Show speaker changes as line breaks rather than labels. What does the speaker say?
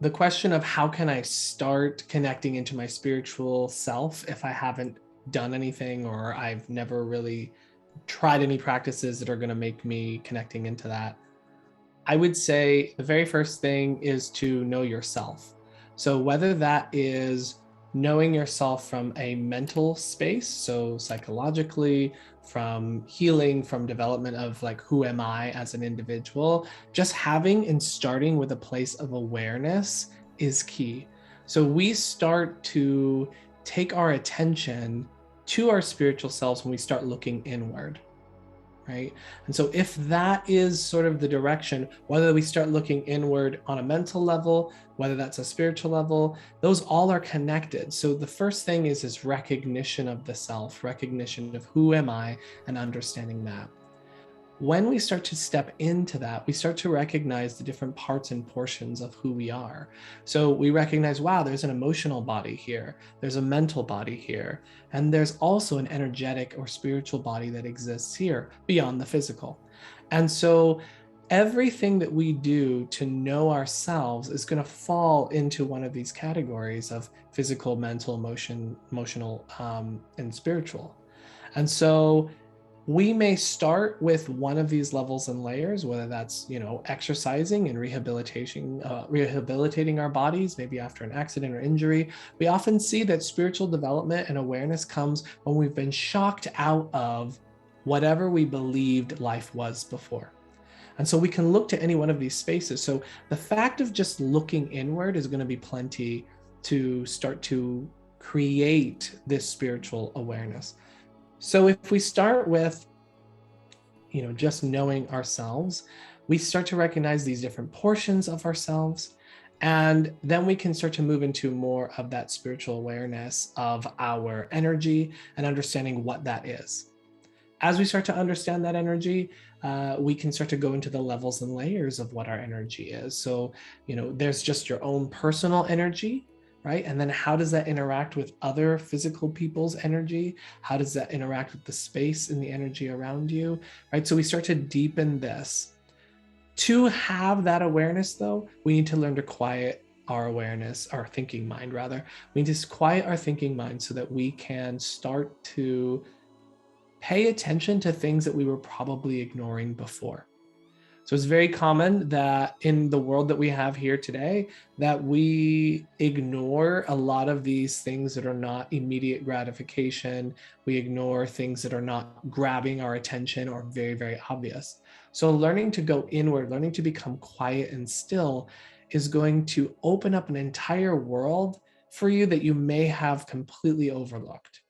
The question of how can I start connecting into my spiritual self if I haven't done anything or I've never really tried any practices that are going to make me connecting into that. I would say the very first thing is to know yourself. So, whether that is knowing yourself from a mental space, so psychologically, from healing, from development of like, who am I as an individual, just having and starting with a place of awareness is key. So, we start to take our attention to our spiritual selves when we start looking inward, right? And so, if that is sort of the direction, whether we start looking inward on a mental level, whether that's a spiritual level, those all are connected. So, the first thing is recognition of the self, recognition of who am I, and understanding that. When we start to step into that, we start to recognize the different parts and portions of who we are. So we recognize, wow, there's an emotional body here, there's a mental body here, and there's also an energetic or spiritual body that exists here beyond the physical. And so everything that we do to know ourselves is going to fall into one of these categories of physical, mental, emotional, and spiritual. And so we may start with one of these levels and layers, whether that's, exercising and rehabilitating our bodies, maybe after an accident or injury. We often see that spiritual development and awareness comes when we've been shocked out of whatever we believed life was before. And so we can look to any one of these spaces. So the fact of just looking inward is going to be plenty to start to create this spiritual awareness. So if we start with, just knowing ourselves, we start to recognize these different portions of ourselves. And then we can start to move into more of that spiritual awareness of our energy and understanding what that is. As we start to understand that energy, we can start to go into the levels and layers of what our energy is. So, there's just your own personal energy, right? And then how does that interact with other physical people's energy? How does that interact with the space and the energy around you, right? So we start to deepen this. To have that awareness, though, we need to learn to quiet our awareness, our thinking mind, rather. We need to quiet our thinking mind so that we can start to pay attention to things that we were probably ignoring before. So it's very common that in the world that we have here today, that we ignore a lot of these things that are not immediate gratification. We ignore things that are not grabbing our attention or very, very obvious. So learning to go inward, learning to become quiet and still is going to open up an entire world for you that you may have completely overlooked.